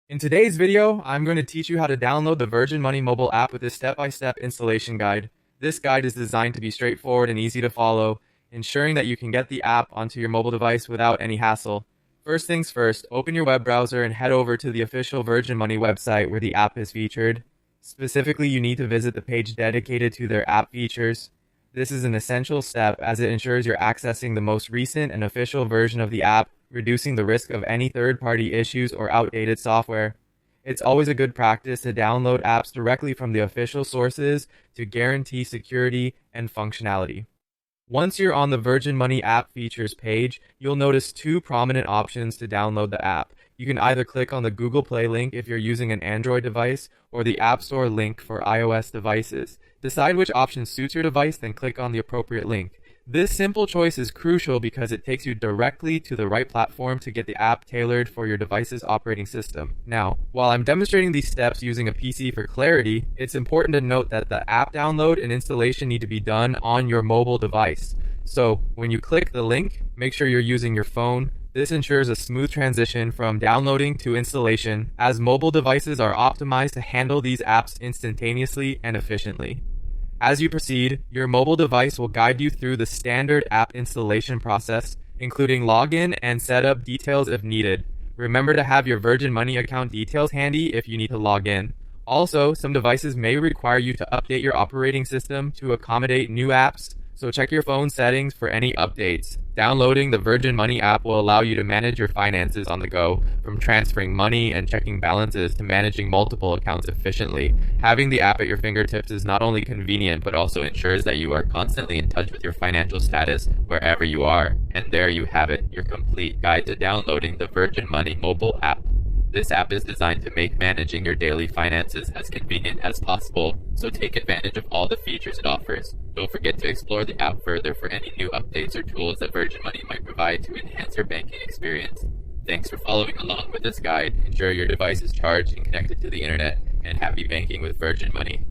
In today's video, I'm going to teach you how to download the Virgin Money mobile app with this step-by-step installation guide. This guide is designed to be straightforward and easy to follow, ensuring that you can get the app onto your mobile device without any hassle. First things first, open your web browser and head over to the official Virgin Money website where the app is featured. Specifically, you need to visit the page dedicated to their app features. This is an essential step as it ensures you're accessing the most recent and official version of the app, reducing the risk of any third-party issues or outdated software. It's always a good practice to download apps directly from the official sources to guarantee security and functionality. Once you're on the Virgin Money app features page, you'll notice two prominent options to download the app. You can either click on the Google Play link if you're using an Android device, or the App Store link for iOS devices. Decide which option suits your device, then click on the appropriate link. This simple choice is crucial because it takes you directly to the right platform to get the app tailored for your device's operating system. Now, while I'm demonstrating these steps using a PC for clarity, it's important to note that the app download and installation need to be done on your mobile device. So, when you click the link, make sure you're using your phone. This ensures a smooth transition from downloading to installation, as mobile devices are optimized to handle these apps instantaneously and efficiently. As you proceed, your mobile device will guide you through the standard app installation process, including login and setup details if needed. Remember to have your Virgin Money account details handy if you need to log in. Also, some devices may require you to update your operating system to accommodate new apps, so check your phone settings for any updates. Downloading the Virgin Money app will allow you to manage your finances on the go, from transferring money and checking balances to managing multiple accounts efficiently. Having the app at your fingertips is not only convenient, but also ensures that you are constantly in touch with your financial status wherever you are. And there you have it, your complete guide to downloading the Virgin Money mobile app. This app is designed to make managing your daily finances as convenient as possible, so take advantage of all the features it offers. Don't forget to explore the app further for any new updates or tools that Virgin Money might provide to enhance your banking experience. Thanks for following along with this guide. Ensure your device is charged and connected to the internet, and happy banking with Virgin Money.